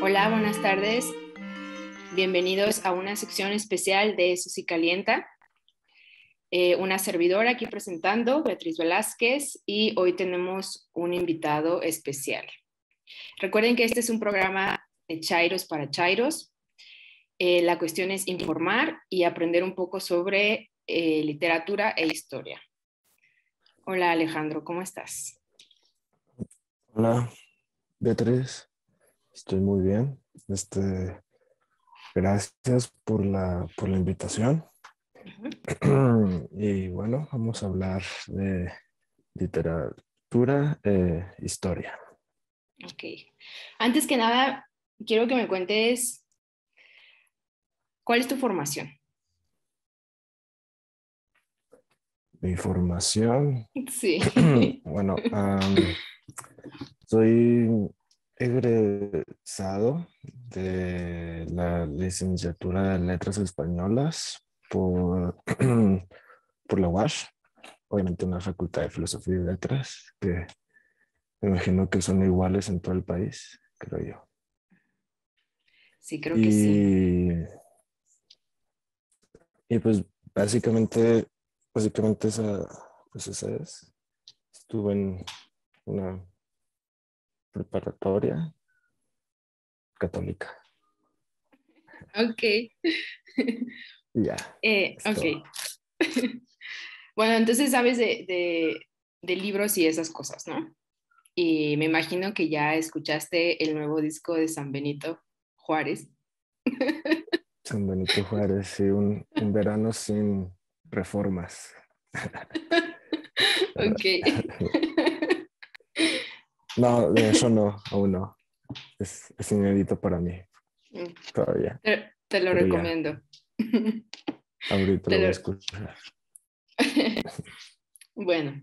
Hola, buenas tardes. Bienvenidos a una sección especial de Eso sí calienta. Una servidora aquí presentando, Beatriz Velázquez, y hoy tenemos un invitado especial. Recuerden que este es un programa de Chairos para Chairos. La cuestión es informar y aprender un poco sobre literatura e historia. Hola Alejandro, ¿cómo estás? Hola, Beatriz, estoy muy bien. Gracias por la invitación. Y bueno, vamos a hablar de literatura e historia. Ok. Antes que nada, quiero que me cuentes cuál es tu formación. Mi formación, Sí. bueno, soy egresado de la licenciatura de Letras Españolas por la UASH, obviamente una facultad de Filosofía y Letras que me imagino que son iguales en todo el país, creo yo. Sí, creo que sí. Y, y pues básicamente esa es. Estuve en una preparatoria católica. Ok. Y ya, es Ok. todo. Bueno, entonces sabes de libros y esas cosas, ¿no? Y me imagino que ya escuchaste el nuevo disco de San Benito Juárez. San Benito Juárez, sí, un verano sin reformas. Ok. No, de eso no, aún no. Es inédito para mí todavía, Te lo pero ya, recomiendo. ahorita Te lo voy a lo- escuchar. Bueno,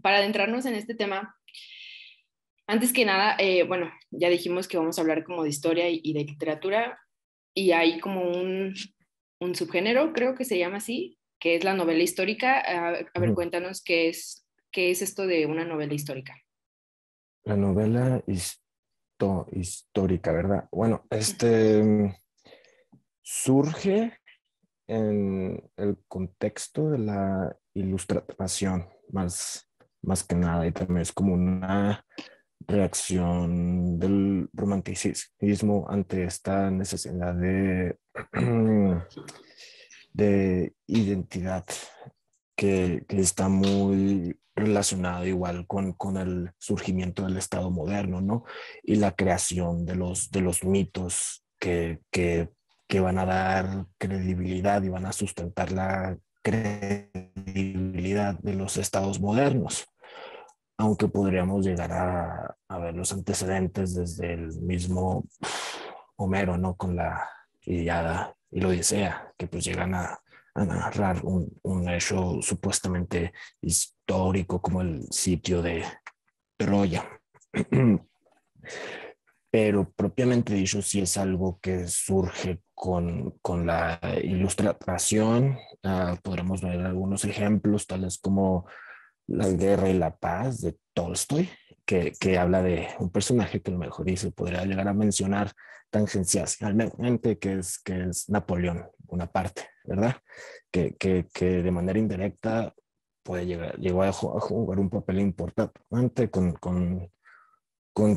para adentrarnos en este tema, antes que nada, bueno, ya dijimos que vamos a hablar como de historia y de literatura, y hay como un subgénero, creo que se llama así, que es la novela histórica. A ver, Ujú. cuéntanos qué es esto de una novela histórica. La novela histórica, ¿verdad? Bueno, Ujú. surge en el contexto de la ilustración, más que nada, y también es como una reacción del romanticismo ante esta necesidad de identidad que está muy relacionado igual con el surgimiento del Estado moderno, ¿no? Y la creación de los mitos que van a dar credibilidad y van a sustentar la credibilidad de los estados modernos, aunque podríamos llegar a ver los antecedentes desde el mismo Homero, ¿no? Con la Ilíada y la Odisea, que pues llegan a narrar un hecho supuestamente histórico como el sitio de Troya. Pero propiamente dicho, sí es algo que surge con la ilustración. Podremos ver algunos ejemplos, tales como La guerra y la paz de Tolstoy, que habla de un personaje que a lo mejor y se podría llegar a mencionar tangencialmente, que es Napoleón, una parte, ¿verdad? Que de manera indirecta llegó a jugar un papel importante con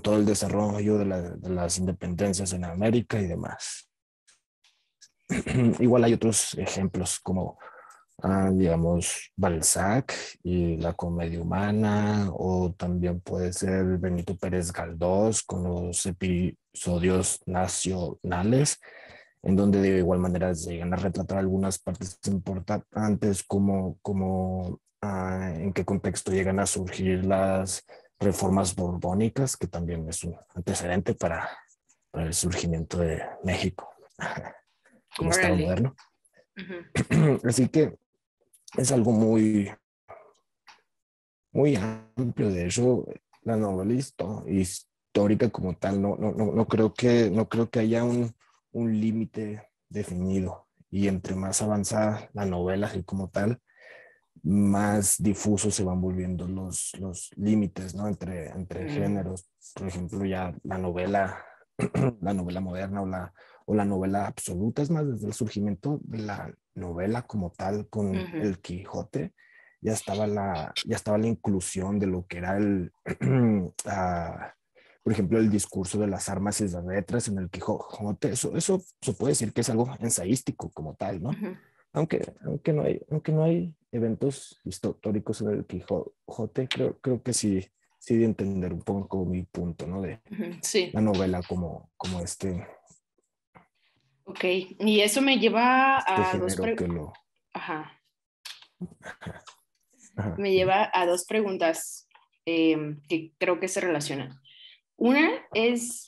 todo el desarrollo de las independencias en América y demás. Igual hay otros ejemplos como digamos, Balzac y la comedia humana, o también puede ser Benito Pérez Galdós con los episodios nacionales, en donde de igual manera se llegan a retratar algunas partes importantes como en qué contexto llegan a surgir las reformas borbónicas, que también es un antecedente para el surgimiento de México como Estado Órale. moderno. Ujú. Así que es algo muy amplio. De hecho, la novela histórica como tal, no creo que haya un límite definido. y entre más avanza la novela así como tal, más difusos se van volviendo los límites, ¿no? Entre Mm, géneros. Por ejemplo, ya la novela, la novela moderna o la novela absoluta, es más, desde el surgimiento de la novela como tal con ujú, el Quijote, ya estaba la inclusión de lo que era por ejemplo, el discurso de las armas y las letras en el Quijote. Eso se puede decir que es algo ensayístico como tal, ¿no? ujú, Aunque no hay eventos históricos en el Quijote, creo que sí, sí de entender un poco mi punto, ¿no? De ujú. Sí, la novela como ok. Y eso me lleva este a género que lo... Ajá. Ajá, Me dime. lleva a dos preguntas que creo que se relacionan. Una es,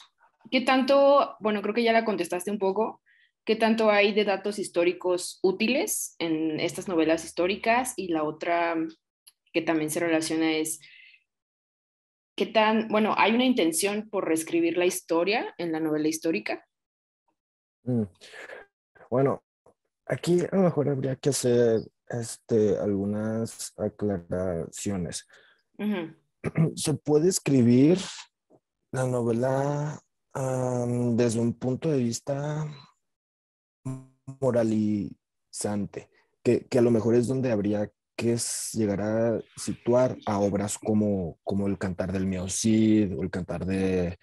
¿qué tanto, bueno, creo que ya la contestaste un poco, qué tanto hay de datos históricos útiles en estas novelas históricas? Y la otra que también se relaciona es, ¿qué tan, bueno, hay una intención por reescribir la historia en la novela histórica? Mm, Bueno, aquí a lo mejor habría que hacer algunas aclaraciones. Ujú, Se puede escribir la novela desde un punto de vista moralizante, que a lo mejor es donde habría que llegar a situar a obras como El Cantar del Mío Cid o El Cantar de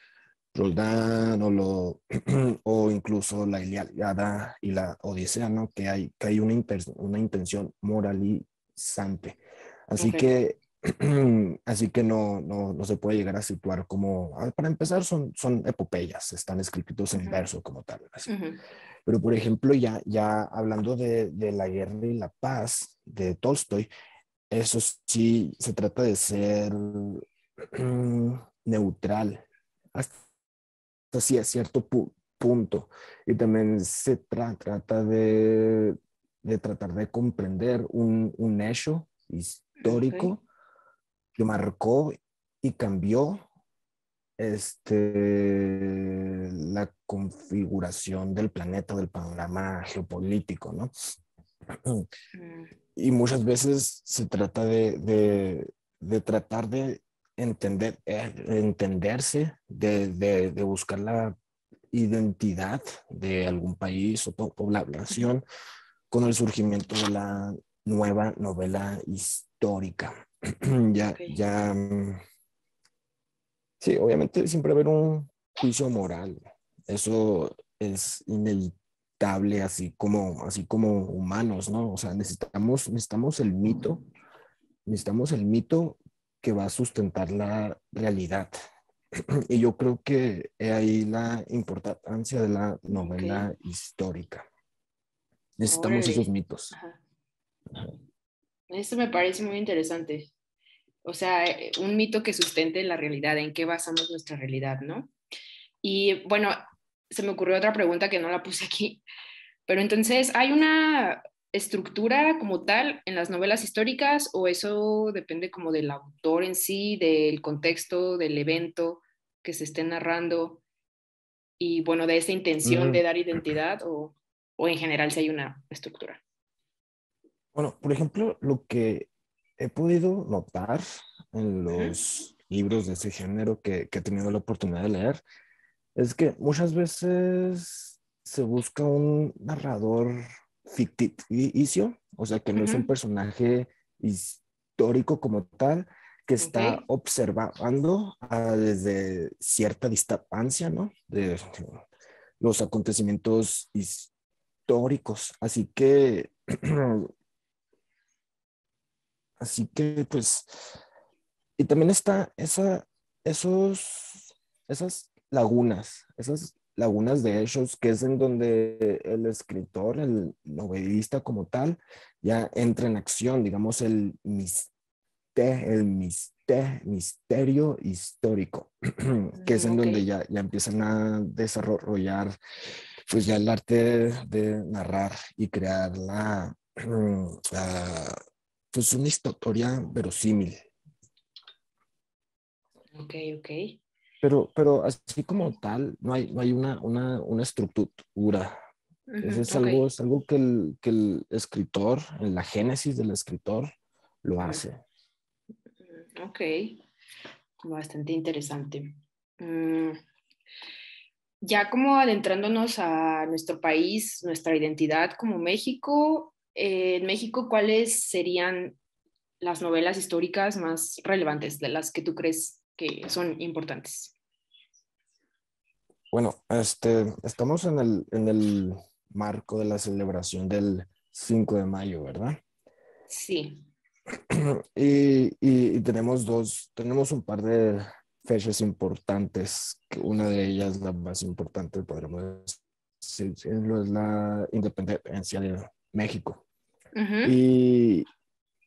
Roldán o incluso la Ilíada y la Odisea, ¿no? Que hay una intención moralizante. Así ok. que, así que no se puede llegar a situar como, para empezar, son epopeyas, están escritos en Ujú, verso como tal, así. ujú, Pero, por ejemplo, ya hablando de La Guerra y la Paz de Tolstoy, eso sí se trata de ser neutral hasta sí a cierto punto. Y también se trata de tratar de comprender un hecho ok. histórico que marcó y cambió la configuración del planeta, del panorama geopolítico, ¿no? Mm, Y muchas veces se trata de tratar de entenderse, de buscar la identidad de algún país o población con el surgimiento de la nueva novela histórica. ok. Sí, obviamente siempre va a haber un juicio moral. Eso es inevitable, así como humanos, ¿no? O sea, necesitamos el mito que va a sustentar la realidad. Y yo creo que ahí la importancia de la Ok. novela histórica. Necesitamos esos Órale. mitos. Ajá. Esto me parece muy interesante. O sea, un mito que sustente la realidad, en qué basamos nuestra realidad, ¿no? Y bueno, se me ocurrió otra pregunta que no la puse aquí, pero entonces, ¿hay una estructura como tal en las novelas históricas o eso depende como del autor en sí, del contexto, del evento que se esté narrando y bueno, de esa intención Mm, de dar identidad o en general si hay una estructura? Bueno, por ejemplo, lo que he podido notar en Ujú, los libros de ese género que he tenido la oportunidad de leer es que muchas veces se busca un narrador ficticio, o sea, que no es un ujú, personaje histórico como tal, que ok. está observando desde cierta distancia, ¿no? De los acontecimientos históricos. Así que, pues, y también está esas lagunas de hechos, que es en donde el escritor, el novelista como tal, ya entra en acción, digamos, misterio histórico, que es en Ok. donde ya empiezan a desarrollar, pues ya el arte de narrar y crear pues una historia verosímil. Ok, ok. Pero así como tal, no hay una estructura. Ujú, Entonces ok. es algo que el escritor, en la génesis del escritor, lo Ujú, hace. ok, bastante interesante. Mm, ya como adentrándonos a nuestro país, nuestra identidad como México, en México, ¿cuáles serían las novelas históricas más relevantes de las que tú crees que son importantes? Bueno, estamos en el marco de la celebración del 5 de mayo, ¿verdad? Sí. Y tenemos un par de fechas importantes, que una de ellas, la más importante, podríamos decirlo, es la independencia de México. Ujú, Y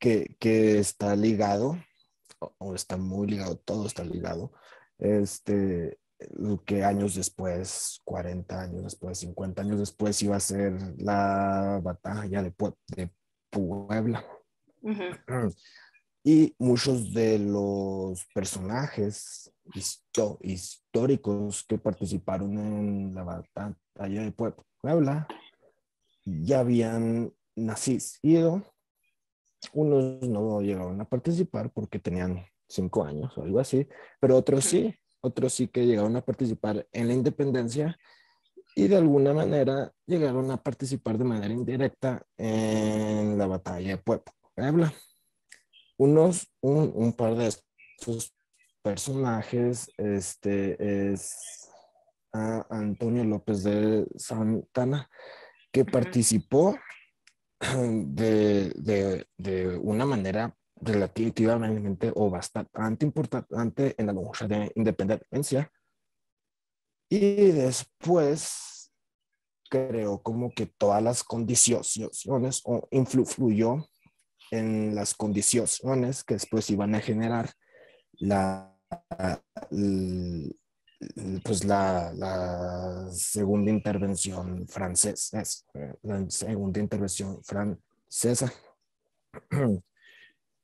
que está ligado, o está muy ligado, todo está ligado, lo que años después, 40 años después, 50 años después, iba a ser la batalla de Puebla. ujú, Y muchos de los personajes históricos que participaron en la batalla de Puebla ya habían nacido. Unos no llegaron a participar porque tenían 5 años o algo así, pero ujú. otros sí que llegaron a participar en la independencia y de alguna manera llegaron a participar de manera indirecta en la batalla de Puebla. Un par de estos personajes, es a Antonio López de Santana, que Ujú, participó de una manera relativamente o bastante importante en la lucha de independencia y después creó como que todas las condiciones o influyó en las condiciones que después iban a generar la, pues la segunda intervención francesa, la segunda intervención francesa.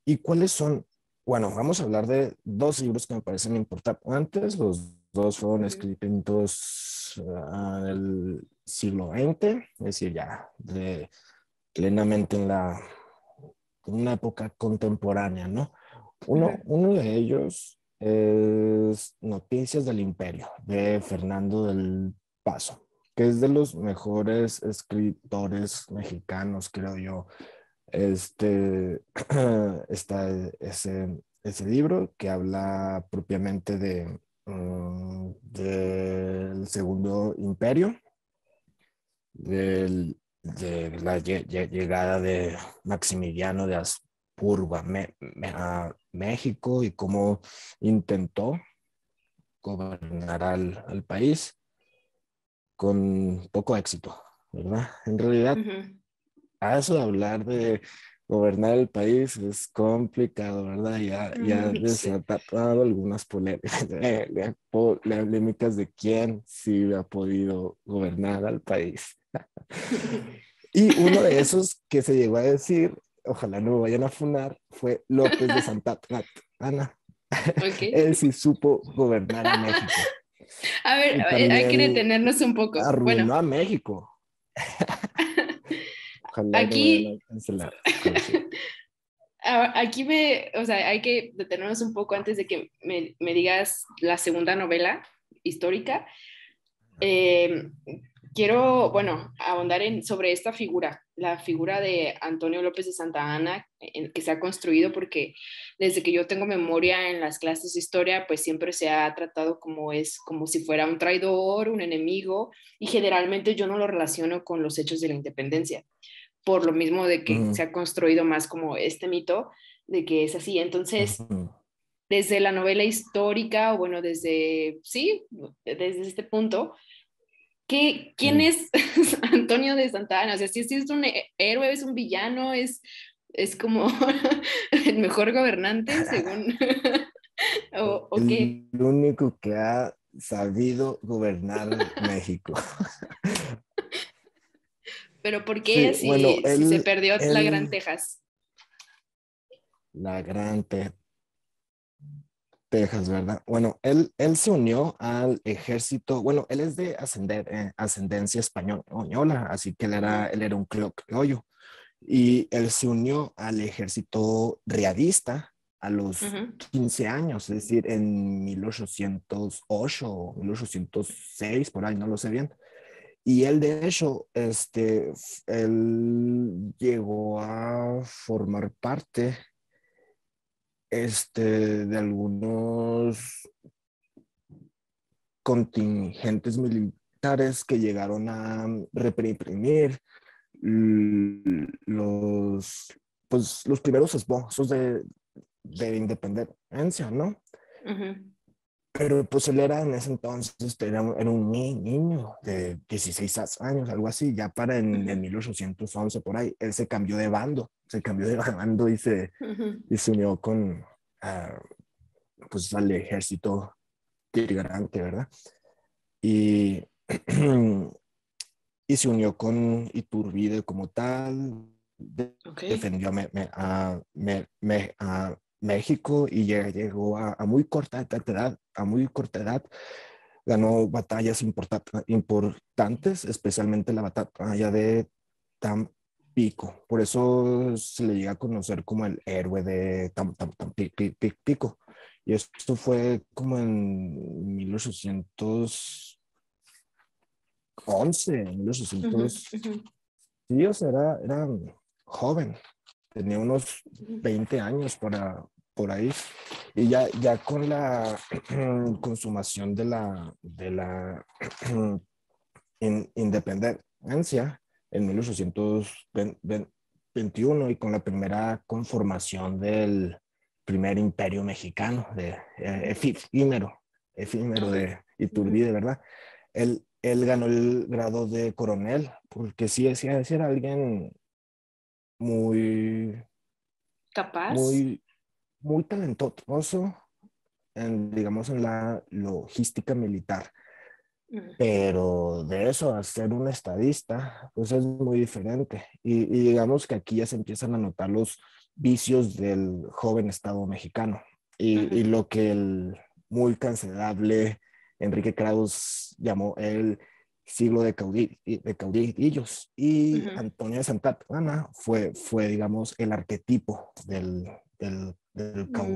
¿Y cuáles son? Bueno, vamos a hablar de dos libros que me parecen importantes. Los dos fueron ujú, escritos en el siglo XX, es decir, plenamente en una época contemporánea, ¿no? ujú, Uno de ellos es Noticias del Imperio, de Fernando del Paso, que es de los mejores escritores mexicanos, creo yo. Está ese libro que habla propiamente del Segundo Imperio, de la llegada de Maximiliano de Habsburgo a México y cómo intentó gobernar al país con poco éxito, ¿verdad? En realidad, ujú. a eso de hablar de gobernar el país es complicado, ¿verdad? Ya Sí. desatado algunas polémicas de quién sí ha podido gobernar al país. Y uno de esos que se llegó a decir, ojalá no me vayan a funar, fue López de Santa Ana. Ok. Él sí supo gobernar a México A ver, y hay que también detenernos un poco. Bueno, arruinó a México. Ojalá no me vayan a aquí, cancelar. Pero sí. aquí o sea, hay que detenernos un poco antes de que me digas la segunda novela histórica. Eh, quiero, bueno, ahondar sobre esta figura, la figura de Antonio López de Santa Anna, que se ha construido porque desde que yo tengo memoria en las clases de historia, pues siempre se ha tratado como si fuera un traidor, un enemigo, y generalmente yo no lo relaciono con los hechos de la independencia, por lo mismo de que se Ujú, ha construido más como este mito de que es así. Entonces, ujú. desde la novela histórica, o bueno, sí, desde este punto, ¿quién Mm. es Antonio de Santa Ana? O sea, si es un héroe, es un villano, es como el mejor gobernante, según, o qué. El único que ha sabido gobernar México. Pero ¿por qué Sí, bueno, si se perdió la Gran él, Texas? la gran Texas, ¿verdad? Bueno, él se unió al ejército, bueno, él es de ascendencia española, así que Ujú, él era un criollo. Y él se unió al ejército realista a los ujú, 15 años, es decir, en 1808 o 1806, por ahí, no lo sé bien. Y él, de hecho, él llegó a formar parte de algunos contingentes militares que llegaron a reprimir los, pues, los primeros esbozos de independencia, ¿no? ujú, Pero pues él era en ese entonces, era un niño de 16 años, algo así, ya para en ujú, 1811 por ahí, él se cambió de bando ujú. y se unió con, uh, pues al ejército itinerante, ¿verdad? Y, y se unió con Iturbide como tal, Ok. defendió a México y llegó a muy corta edad, ganó batallas importantes, especialmente la batalla de Tampico. Por eso se le llega a conocer como el héroe de Tampico. Y esto fue como en 1811, Ujú, 1800, ujú, sí, o sea, era joven, tenía unos ujú, 20 años por ahí. Y ya con la consumación de la independencia en 1821 y con la primera conformación del primer imperio mexicano, efímero ok, de ujú. Iturbide, ¿verdad? Él ganó el grado de coronel, porque sí era alguien muy, Capaz. muy, muy talentoso digamos, en la logística militar. Ujú, Pero de eso a ser un estadista, pues es muy diferente. Y digamos que aquí ya se empiezan a notar los vicios del joven Estado mexicano y ujú, lo que el muy cancelable Enrique Krauss llamó el siglo de caudillos. Y ujú, Antonio de Santa Anna fue, digamos, el arquetipo del mm,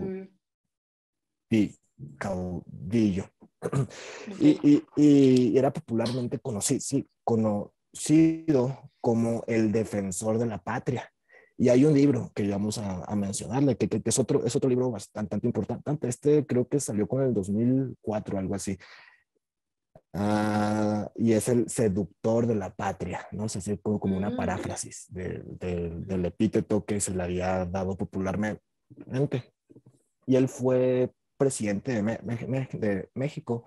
caudillo. ok. Y era popularmente conocido, sí, conocido como el defensor de la patria. Y hay un libro que vamos a mencionarle, que es otro libro bastante importante. Creo que salió con el 2004, algo así. Y es El seductor de la patria, ¿no? Es así como una Mm, paráfrasis del epíteto que se le había dado popularmente. Y él fue presidente de México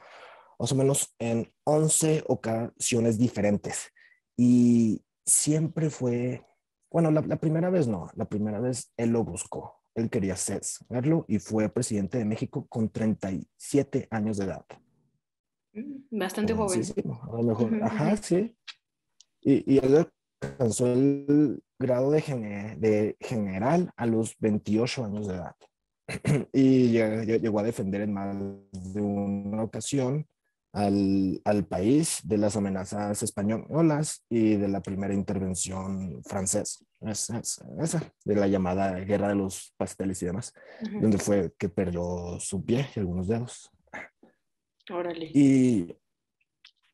más o menos en 11 ocasiones diferentes. Y siempre fue, bueno, la primera vez no, la primera vez él lo buscó, él quería serlo y fue presidente de México con 37 años de edad. bastante joven. Jovencísimo, a lo mejor, Ujú, ajá, ujú, sí. Y él alcanzó el grado de general a los 28 años de edad. Y llegó a defender en más de una ocasión al país de las amenazas españolas y de la primera intervención francesa, esa, de la llamada Guerra de los Pasteles y demás, ujú. donde fue que perdió su pie y algunos dedos. Órale. Y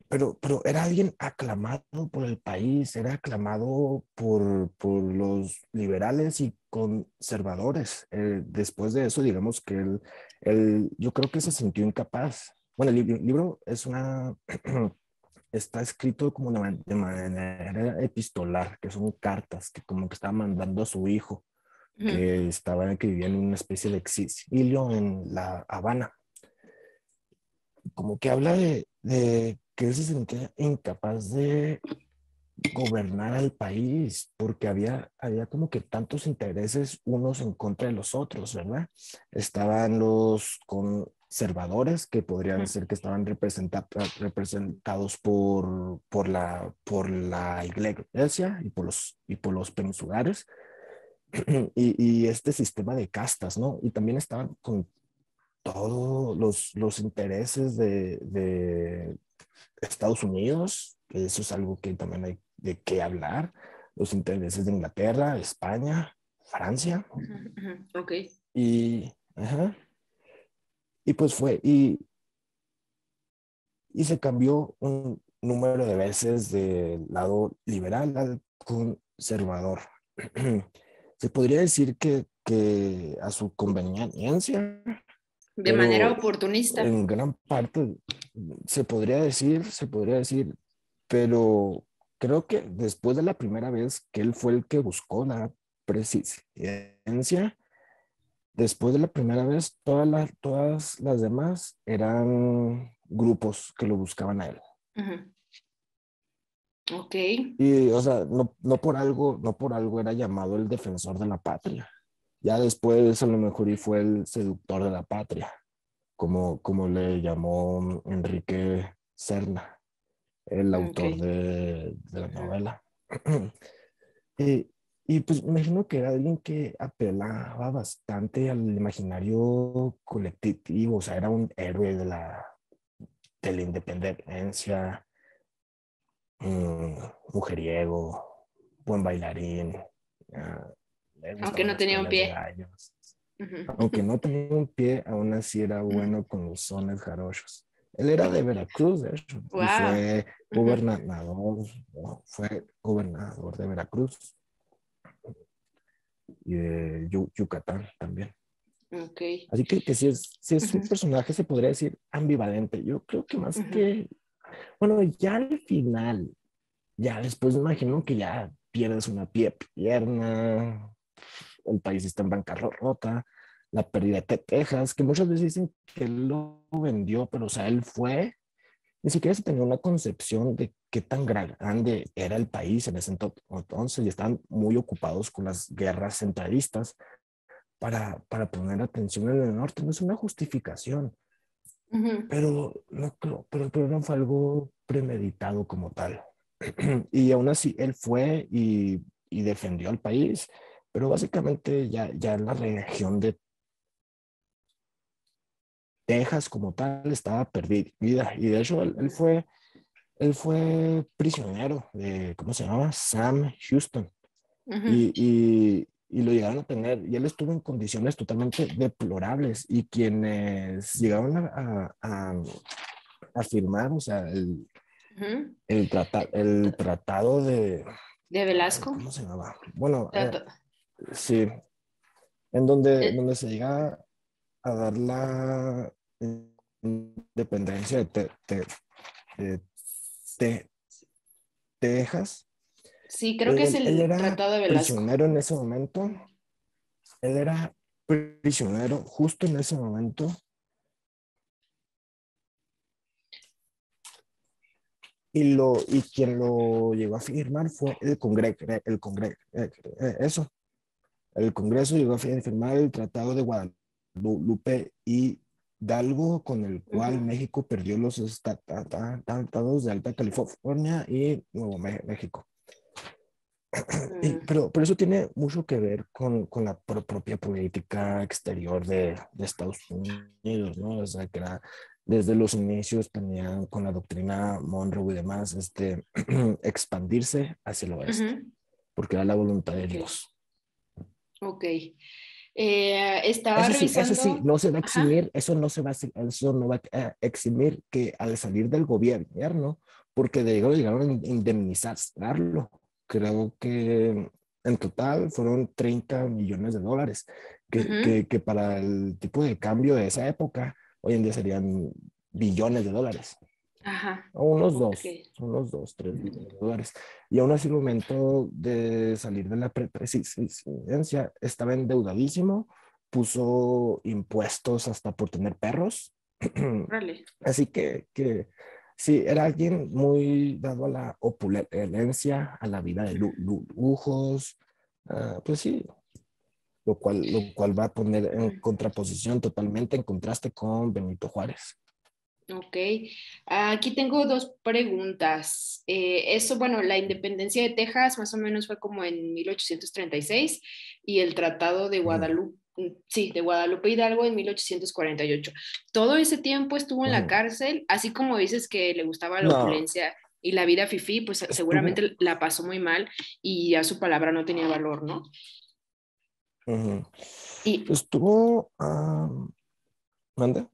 pero era alguien aclamado por el país, era aclamado por los liberales y conservadores. Después de eso, digamos que yo creo que se sintió incapaz. Bueno, el libro está escrito como de manera epistolar, que son cartas que como que estaba mandando a su hijo, Ujú, que vivía en una especie de exilio en La Habana, como que habla de que él se sentía incapaz de gobernar al país, porque había como que tantos intereses unos en contra de los otros, ¿verdad? Estaban los conservadores, que podrían ujú, ser que estaban representados por la iglesia y por los peninsulares, y este sistema de castas, ¿no? Y también estaban todos los intereses de Estados Unidos, que eso es algo que también hay de qué hablar, los intereses de Inglaterra, España, Francia, Ok. ajá, y pues y se cambió un número de veces del lado liberal al conservador. Se podría decir que a su conveniencia, De manera pero oportunista. en gran parte se podría decir, pero creo que después de la primera vez que él fue el que buscó la presidencia, después de la primera vez, todas las demás eran grupos que lo buscaban a él. Ujú. Ok. Y, o sea, no por algo era llamado el defensor de la patria. Ya después a lo mejor y fue el seductor de la patria, como le llamó Enrique Serna, el Ok. autor de la Ujú. novela. Y, y pues me imagino que era alguien que apelaba bastante al imaginario colectivo, o sea, era un héroe de la independencia, mm, mujeriego, buen bailarín, ah, le Aunque gustaban no las tenía un peleas de pie. gallos. Aunque Ujú. no tenía un pie, aún así era bueno con los sones jarochos. Él era de Veracruz, de hecho, y Wow. Ujú. fue gobernador de Veracruz y de Yucatán también. Ok. Así que sí es un Ujú. personaje, se podría decir, ambivalente. Yo creo que más Ujú. que, bueno, ya al final, ya después me imagino que ya pierdes una pierna, el país está en bancarrota, la pérdida de Texas, que muchas veces dicen que él lo vendió, pero o sea, él fue, ni siquiera se tenía una concepción de qué tan grande era el país en ese entonces y estaban muy ocupados con las guerras centralistas para poner atención en el norte. No es una justificación, Ujú. pero no creo, pero no fue algo premeditado como tal. Y aún así, él fue y defendió al país, pero básicamente ya la región de Texas como tal estaba perdida. Y de hecho, él fue prisionero de, ¿cómo se llama? Sam Houston. Ujú. Y lo llegaron a tener, y él estuvo en condiciones totalmente deplorables. Y quienes llegaron a firmar, o sea, Ujú. el tratado de, De ay, Velasco. ¿cómo se llama? Bueno, Trato- sí, eh, donde se llega a dar la independencia de Te- Texas. sí, creo que es Él el era Tratado de Velasco. prisionero en ese momento, él era prisionero justo en ese momento, y quien lo llegó a firmar fue eso, el Congreso llegó a firmar el Tratado de Guadalupe y Hidalgo, con el cual Ujú. México perdió los estados de Alta California y Nuevo México. Mm. Pero eso tiene mucho que ver con la propia política exterior de Estados Unidos, ¿no? O sea, que era, desde los inicios tenían con la doctrina Monroe y demás, expandirse hacia el oeste, Ujú. porque era la voluntad de Ok, Dios. ok. Estaba Eso sí, revisando, no se va a ajá, eximir, eso no va a eximir que al salir del gobierno, porque de llegaron a indemnizarlo, creo que en total fueron 30 millones de dólares, ujú, que para el tipo de cambio de esa época, hoy en día serían billones de dólares, ajá, o ok, unos dos, tres billones de dólares. Y aún así, el momento de salir de la presidencia, estaba endeudadísimo, puso impuestos hasta por tener perros. órale. Así que sí, era alguien muy dado a la opulencia, a la vida de Ujú. lujos. Pues sí, lo cual va a poner en Ujú. contraposición totalmente, en contraste con Benito Juárez. Ok, aquí tengo dos preguntas. Eso, bueno, la independencia de Texas más o menos fue como en 1836 y el Tratado de Ujú, Guadalupe, sí, de Guadalupe Hidalgo en 1848. Todo ese tiempo estuvo en la ujú. cárcel, así como dices que le gustaba la No, opulencia y la vida fifí, pues estuvo, seguramente la pasó muy mal y a su palabra no tenía valor, ¿no? ujú. Y Estuvo, ¿mande?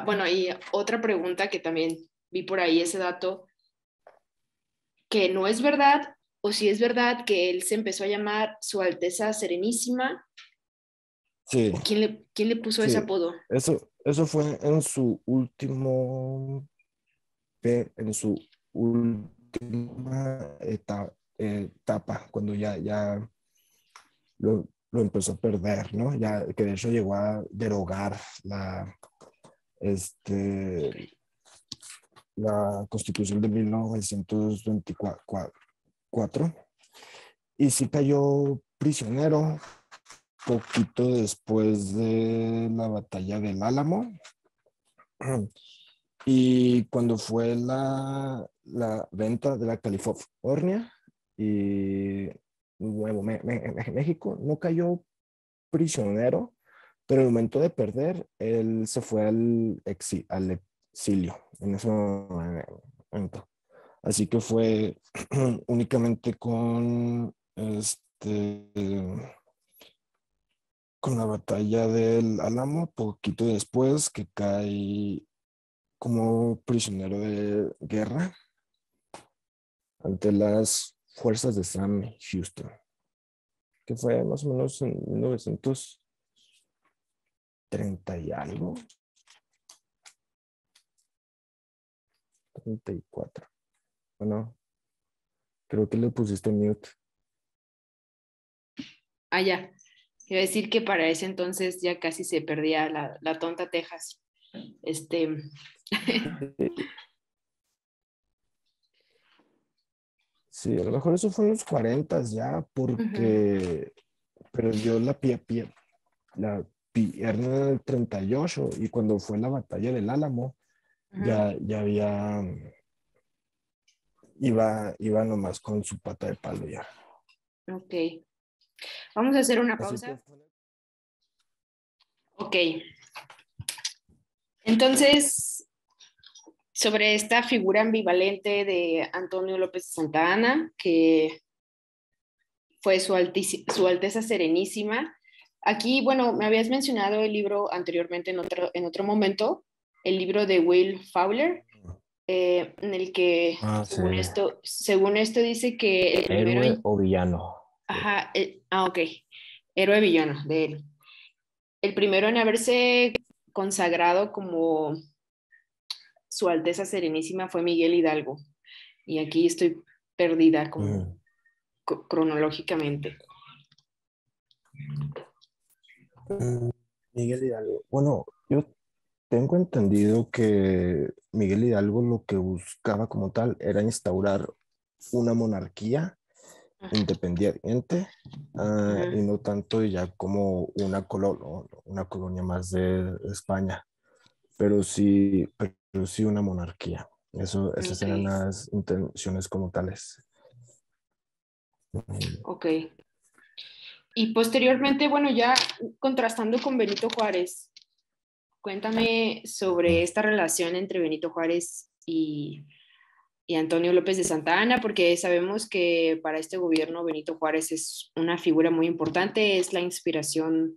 bueno, y otra pregunta que también vi por ahí ese dato que no es verdad o si es verdad que él se empezó a llamar Su Alteza Serenísima Sí, o quién le puso ese sí, apodo. eso fue en su último, en su última etapa, cuando ya lo empezó a perder, ¿no? Ya que de hecho llegó a derogar este, la Constitución de 1924 y sí cayó prisionero poquito después de la batalla del Álamo. Y cuando fue la venta de la California y México, no cayó prisionero, pero en el momento de perder, él se fue al exilio en ese momento. Así que fue únicamente con la batalla del Álamo, poquito después que cae como prisionero de guerra ante las fuerzas de Sam Houston, que fue más o menos en 1930 y algo, 34. Bueno, creo que le pusiste mute. Ah, ya. Quiero decir que para ese entonces ya casi se perdía la tonta Texas. Este, Sí, a lo mejor eso fue en los 40 ya, ujú, porque perdió la pierna en el 38 y cuando fue la batalla del Álamo, ujú. ya iba nomás con su pata de palo ya. Ok, vamos a hacer una Así que pausa. Ok, entonces, sobre esta figura ambivalente de Antonio López de Santa Anna, que fue su Alteza Serenísima. Aquí, bueno, me habías mencionado el libro anteriormente en otro momento, el libro de Will Fowler, en el que, Ah, sí. según esto dice que el primero Héroe en, o villano. Sí. ajá, ok, héroe villano de él. El primero en haberse consagrado como Su Alteza Serenísima fue Miguel Hidalgo. Y aquí estoy perdida como Ujú. cronológicamente. Mm, Miguel Hidalgo. Bueno, yo tengo entendido que Miguel Hidalgo lo que buscaba como tal era instaurar una monarquía independiente, y Ujú. no tanto ya como una colonia más de España, pero sí una monarquía. Esas Ok, eran las intenciones como tales. Ujú. ok. Y posteriormente, bueno, ya contrastando con Benito Juárez, cuéntame sobre esta relación entre Benito Juárez y Antonio López de Santa Anna, porque sabemos que para este gobierno Benito Juárez es una figura muy importante, es la inspiración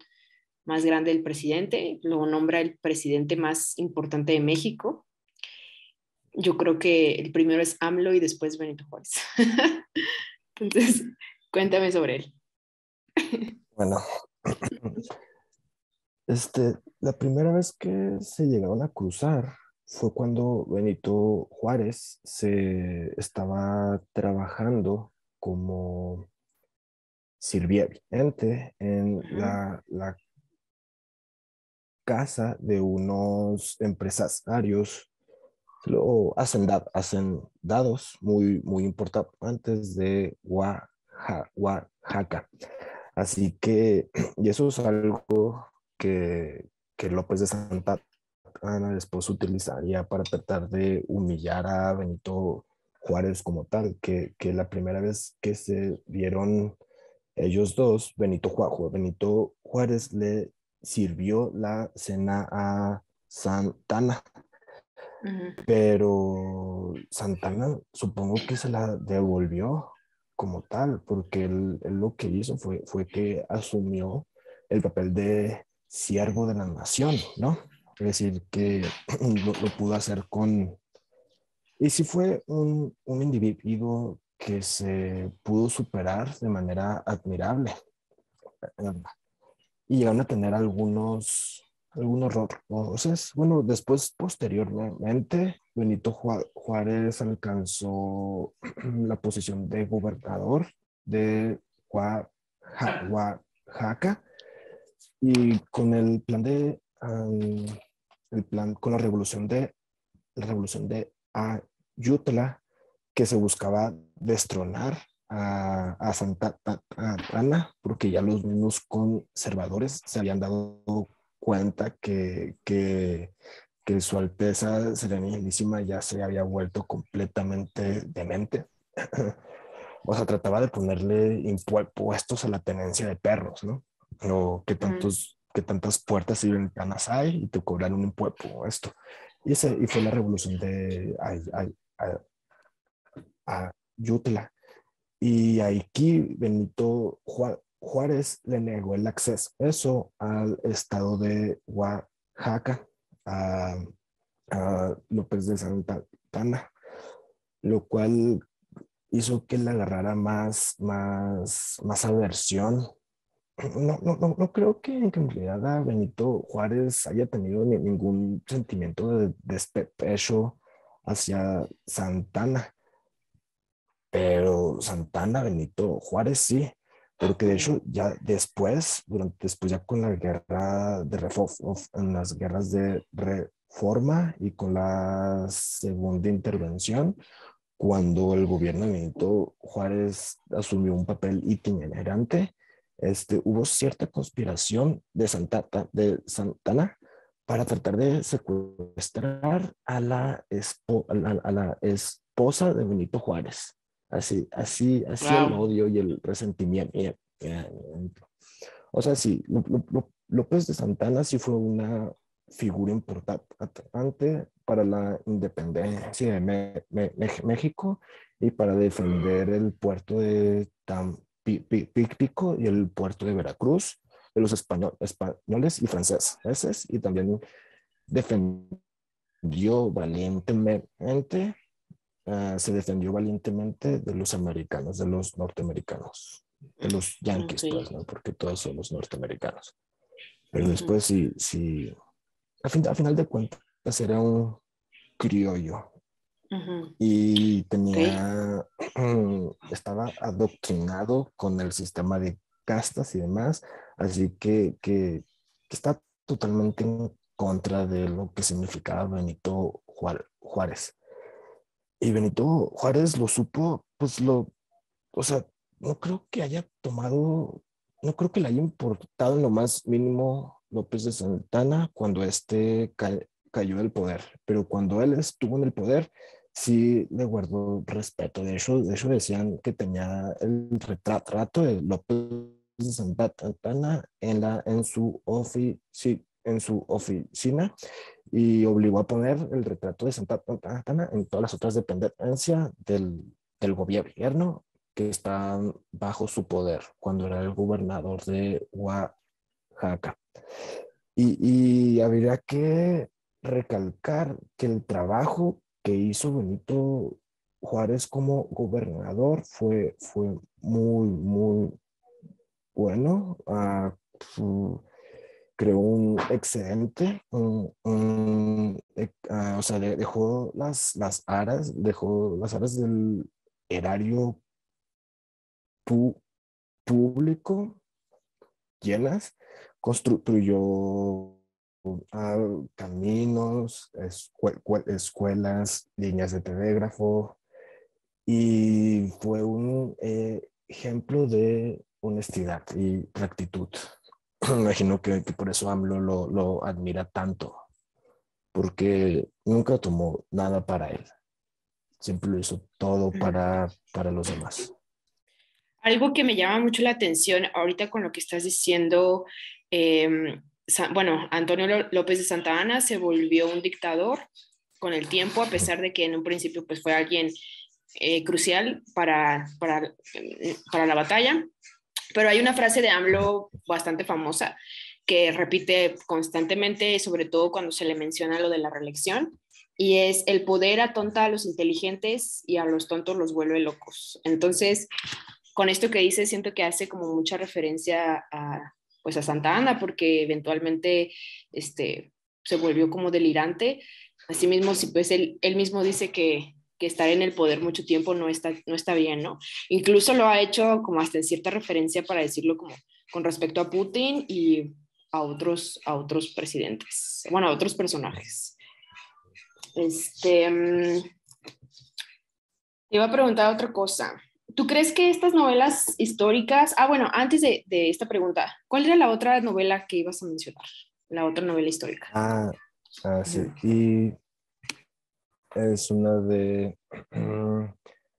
más grande del presidente, lo nombra el presidente más importante de México. Yo creo que el primero es AMLO y después Benito Juárez. Entonces, cuéntame sobre él. Bueno, la primera vez que se llegaron a cruzar fue cuando Benito Juárez se estaba trabajando como sirviente en Ujú, la casa de unos empresarios hacendados muy importantes de Oaxaca. Así que, y eso es algo que López de Santa Anna después utilizaría para tratar de humillar a Benito Juárez como tal, que la primera vez que se vieron ellos dos, Benito Juárez le sirvió la cena a Santana, Ujú, pero Santana supongo que se la devolvió como tal, porque él lo que hizo fue que asumió el papel de siervo de la nación, ¿no? Es decir, que lo pudo hacer con... Y sí fue un individuo que se pudo superar de manera admirable. Y llegaron a tener algunos roces. Bueno, después, posteriormente, Benito Juárez alcanzó la posición de gobernador de Oaxaca y con el plan con la revolución de Ayutla, que se buscaba destronar a Santa Ana, porque ya los mismos conservadores se habían dado cuenta que su Alteza Serenísima ya se había vuelto completamente demente. O sea, trataba de ponerle impuestos a la tenencia de perros, ¿no? O ujú, que tantas puertas y ventanas hay y te cobran un impuesto, esto. Y fue la revolución de Ayutla. Y aquí Benito Juárez le negó el acceso eso al estado de Oaxaca, a, a López de Santa Anna, lo cual hizo que le agarrara más aversión. No creo que en realidad a Benito Juárez haya tenido ningún sentimiento de despecho hacia Santana, pero Santana, Benito Juárez sí, porque de ujú, hecho ya después ya con la guerra de en las guerras de reforma y con la segunda intervención, cuando el gobierno de Benito Juárez asumió un papel itinerante, hubo cierta conspiración de Santana para tratar de secuestrar a la esposa de Benito Juárez. Así el wow. odio y el resentimiento. O sea, sí, López de Santana sí fue una figura importante para la independencia de México y para defender el puerto de Tampico y el puerto de Veracruz de los españoles y franceses, y también defendió valientemente, se defendió valientemente de los americanos, de los norteamericanos, de los Ok. yanquis, pues, ¿no? Porque todos somos norteamericanos. Pero Ujú, después sí, a final de cuentas era un criollo ujú, y ok. estaba adoctrinado con el sistema de castas y demás, así que está totalmente en contra de lo que significaba Benito Juárez. Y Benito Juárez lo supo, pues o sea, no creo que haya tomado, no creo que le haya importado en lo más mínimo López de Santana cuando cayó del poder, pero cuando él estuvo en el poder, sí le guardó respeto. De hecho decían que tenía el retrato de López de Santana en su oficina, y obligó a poner el retrato de Santa Ana en todas las otras dependencias del gobierno que están bajo su poder cuando era el gobernador de Oaxaca. Y habría que recalcar que el trabajo que hizo Benito Juárez como gobernador fue muy, muy bueno. Creó un excedente, o sea, dejó las aras del erario pu- público llenas, construyó caminos, escuelas, líneas de telégrafo, y fue un ejemplo de honestidad y rectitud. Me imagino que por eso AMLO lo admira tanto, porque nunca tomó nada para él. Siempre lo hizo todo para los demás. Algo que me llama mucho la atención ahorita con lo que estás diciendo, bueno, Antonio López de Santa Anna se volvió un dictador con el tiempo, a pesar de que en un principio pues fue alguien crucial para la batalla. Pero hay una frase de AMLO bastante famosa que repite constantemente, sobre todo cuando se le menciona lo de la reelección, y es: el poder atonta a los inteligentes y a los tontos los vuelve locos. Entonces, con esto que dice, siento que hace como mucha referencia pues a Santa Ana, porque eventualmente se volvió como delirante. Asimismo, si pues él mismo dice que estar en el poder mucho tiempo no está bien, ¿no? Incluso lo ha hecho como hasta en cierta referencia para decirlo como con respecto a Putin y a otros presidentes, bueno, a otros personajes. Te iba a preguntar otra cosa. ¿Tú crees que estas novelas históricas... bueno, antes de esta pregunta, ¿cuál era la otra novela que ibas a mencionar? La otra novela histórica. Sí. Y es una de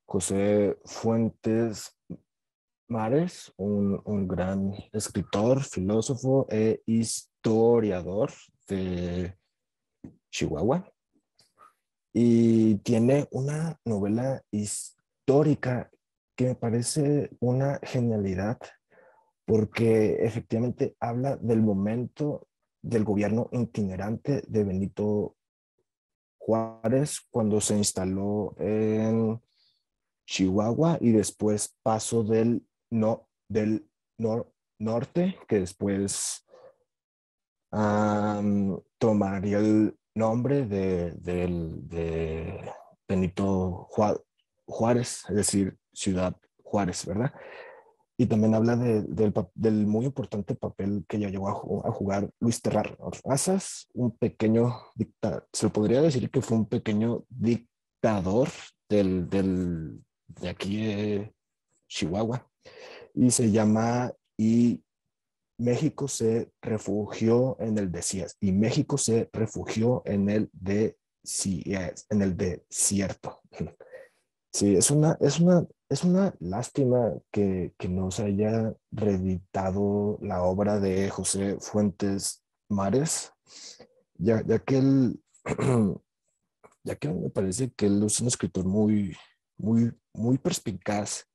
José Fuentes Mares, un gran escritor, filósofo e historiador de Chihuahua. Y tiene una novela histórica que me parece una genialidad porque efectivamente habla del momento del gobierno itinerante de Benito Juárez cuando se instaló en Chihuahua y después pasó del norte, que después tomaría el nombre de Benito Juárez, es decir, Ciudad Juárez, ¿verdad? Y también habla del muy importante papel que ya llegó a jugar Luis Terrar Razas, un pequeño dictador, se podría decir que fue un pequeño dictador de aquí de Chihuahua, y se llama Y México se refugió en el desierto, y México se refugió en el desierto. Sí, es una lástima que no se haya reeditado la obra de José Fuentes Mares, ya que ya que me parece que él es un escritor muy perspicaz.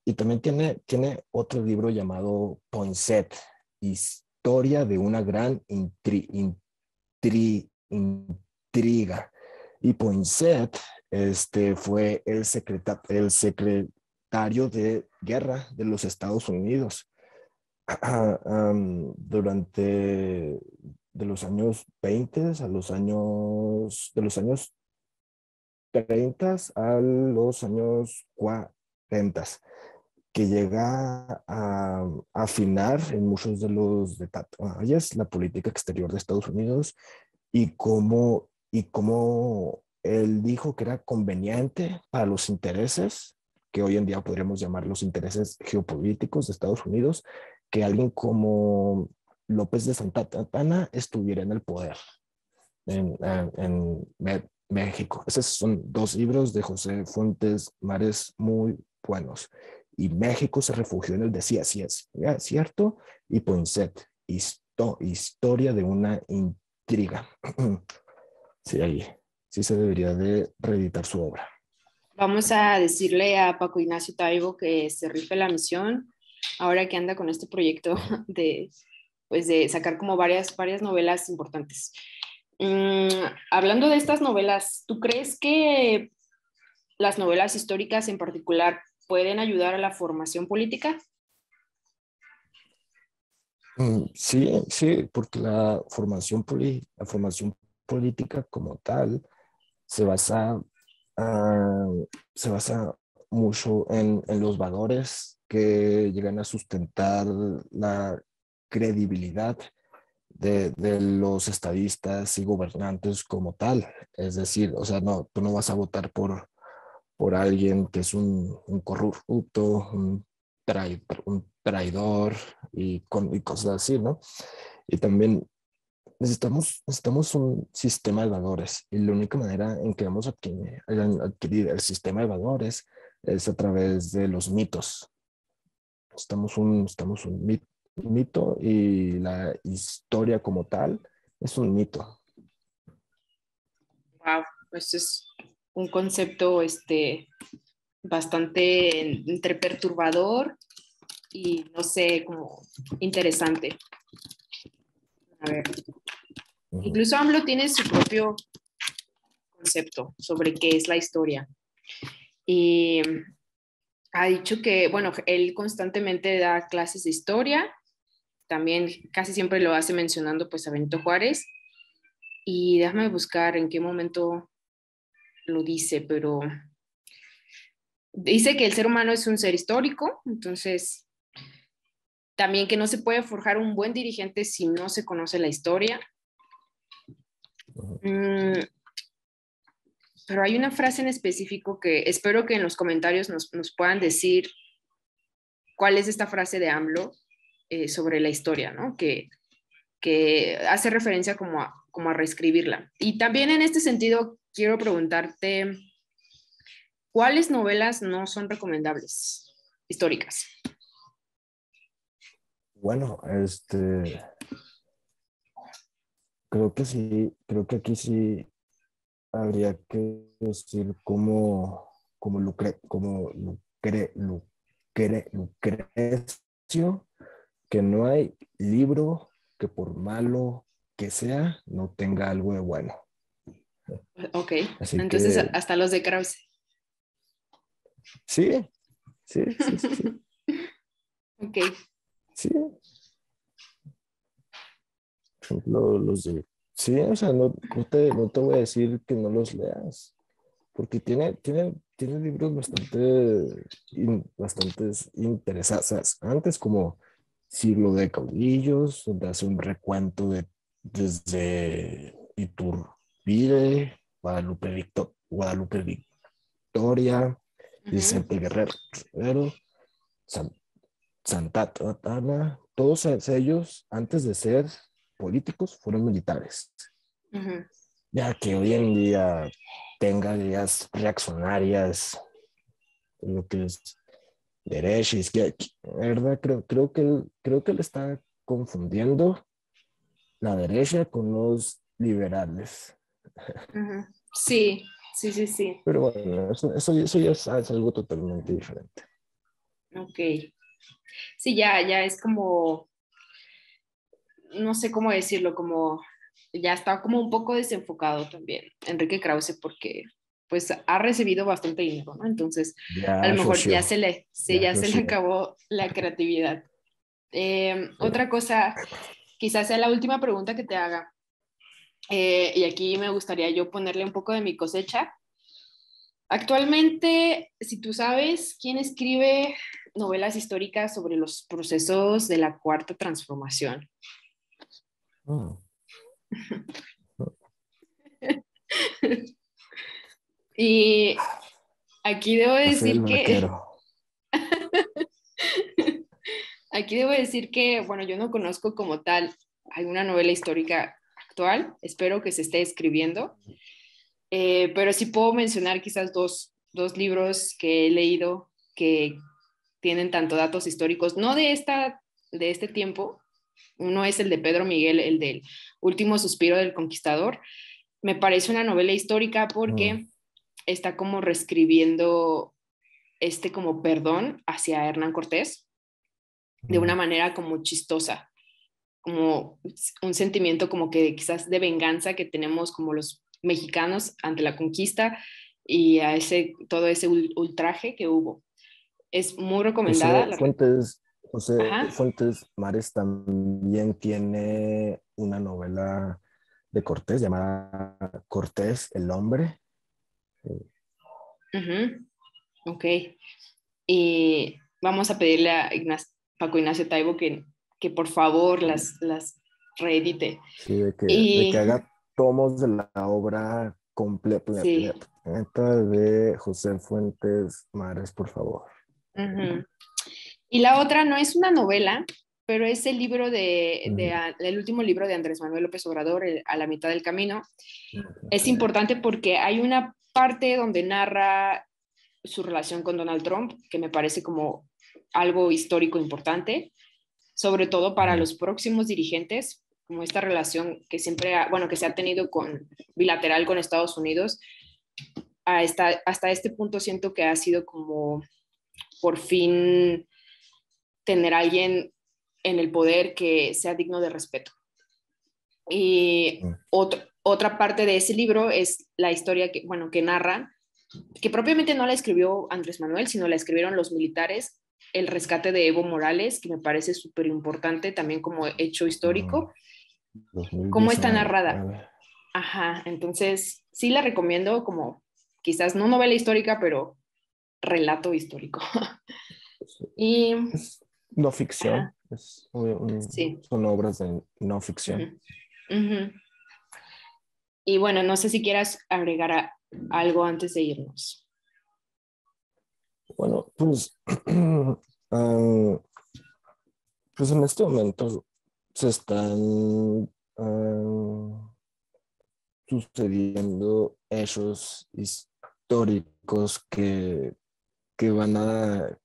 Y también tiene otro libro llamado Poinsett, Historia de una gran intriga. Y Poinsett fue el secretario de guerra de los Estados Unidos durante de los años 20 de los años 30 a los años 40, que llega a afinar en muchos de los detalles la política exterior de Estados Unidos y cómo él dijo que era conveniente para los intereses, que hoy en día podríamos llamar los intereses geopolíticos de Estados Unidos, que alguien como López de Santa Anna estuviera en el poder en México. Esos son dos libros de José Fuentes Mares muy buenos. Y México se refugió en el desierto, sí es cierto, y Poinsett, historia de una intriga. Sí, ahí sí se debería de reeditar su obra. Vamos a decirle a Paco Ignacio Taibo que se rife la misión, ahora que anda con este proyecto pues de sacar como varias novelas importantes. Hablando de estas novelas, ¿tú crees que las novelas históricas en particular pueden ayudar a la formación política? Sí, porque la formación política como tal se basa, ah, se basa mucho en los valores que llegan a sustentar la credibilidad de los estadistas y gobernantes como tal. Es decir, o sea, no, tú no vas a votar por alguien que es un corrupto, un traidor y cosas así, ¿no? Y también necesitamos un sistema de valores y la única manera en que vamos a adquirir el sistema de valores es a través de los mitos. Estamos un mito y la historia como tal es un mito. Wow, pues es un concepto bastante entre perturbador y no sé, como interesante. A ver, incluso AMLO tiene su propio concepto sobre qué es la historia. Y ha dicho que, bueno, él constantemente da clases de historia, también casi siempre lo hace mencionando pues a Benito Juárez. Y déjame buscar en qué momento lo dice, pero dice que el ser humano es un ser histórico, entonces también que no se puede forjar un buen dirigente si no se conoce la historia. Pero hay una frase en específico que espero que en los comentarios nos puedan decir cuál es esta frase de AMLO sobre la historia, ¿no? Que hace referencia como a reescribirla. Y también en este sentido quiero preguntarte, ¿cuáles novelas no son recomendables históricas? Bueno, creo que aquí sí habría que decir Lucrecio, que no hay libro que por malo que sea, no tenga algo de bueno. Ok, Así entonces que hasta los de Krause. sí, sí, sí, sí, sí. Ok. Sí, por ejemplo, los de... Sí, o sea, no te voy a decir que no los leas, porque tiene libros bastantes interesantes. Antes como Siglo de Caudillos, donde hace un recuento desde Iturbide, Guadalupe Victoria, Vicente Guerrero, San- Santa Ana, todos ellos, antes de ser políticos, fueron militares. Ya que hoy en día tenga ideas reaccionarias, lo que es derecha, izquierda, ¿verdad? Creo que él está confundiendo la derecha con los liberales. Sí, sí, sí, sí. Pero bueno, eso ya es algo totalmente diferente. Ok. Sí, ya es como, no sé cómo decirlo, como ya está como un poco desenfocado también Enrique Krause porque pues ha recibido bastante dinero, ¿no? Entonces, a Ya lo mejor asoció, ya se le acabó la creatividad. sí. Otra cosa, quizás sea la última pregunta que te haga, y aquí me gustaría yo ponerle un poco de mi cosecha. Actualmente, si tú sabes quién escribe novelas históricas sobre los procesos de la Cuarta Transformación. Mm. Y aquí debo José el decir que, Vaquero. aquí debo decir que, bueno, yo no conozco como tal alguna novela histórica actual, espero que se esté escribiendo, pero sí puedo mencionar quizás dos libros que he leído que tienen tanto datos históricos, no de este tiempo. Uno es el de Pedro Miguel, el del Último Suspiro del Conquistador. Me parece una novela histórica Mm. porque está como reescribiendo como perdón hacia Hernán Cortés de una Mm. manera como chistosa, como un sentimiento como que quizás de venganza que tenemos como los mexicanos ante la conquista y a todo ese ultraje que hubo. Es muy recomendada. José Ajá. Fuentes Mares también tiene una novela de Cortés llamada Cortés el hombre. Uh-huh. Ok. Y vamos a pedirle a Paco Ignacio Taibo que por favor las reedite. Sí, de que Y haga tomos de la obra completa sí. de José Fuentes Mares, por favor. Uh-huh. Y la otra no es una novela, pero es el libro el último libro de Andrés Manuel López Obrador, A la mitad del camino. Es importante porque hay una parte donde narra su relación con Donald Trump, que me parece como algo histórico importante, sobre todo para los próximos dirigentes, como esta relación que siempre, que se ha tenido bilateral con Estados Unidos. Hasta este punto siento que ha sido como por fin tener a alguien en el poder que sea digno de respeto. Y otra parte de ese libro es la historia que narra, que propiamente no la escribió Andrés Manuel, sino la escribieron los militares, el rescate de Evo Morales, que me parece súper importante también como hecho histórico. 2019. ¿Cómo está narrada? Ajá, entonces sí la recomiendo como quizás no novela histórica, pero relato histórico. Y no ficción, sí. Son obras de no ficción. Y bueno, no sé si quieras agregar algo antes de irnos. Bueno, pues, pues en este momento se están sucediendo hechos históricos que van a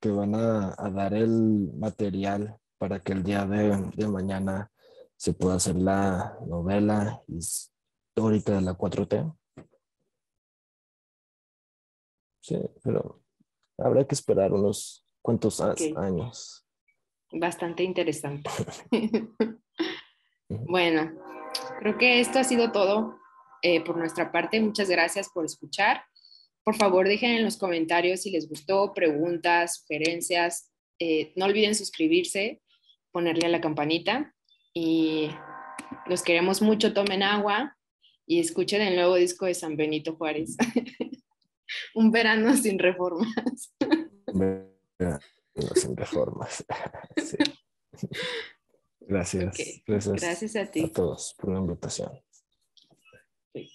dar el material para que el día de mañana se pueda hacer la novela histórica de la 4T. Sí, pero habrá que esperar unos cuantos años. Bastante interesante. Bueno, creo que esto ha sido todo por nuestra parte. Muchas gracias por escuchar. Por favor, dejen en los comentarios si les gustó, preguntas, sugerencias. No olviden suscribirse, ponerle a la campanita y los queremos mucho. Tomen agua y escuchen el nuevo disco de San Benito Juárez. Un verano sin reformas. Sin reformas. Sí. Gracias. Okay. Gracias Gracias a ti. A todos por la invitación. Sí.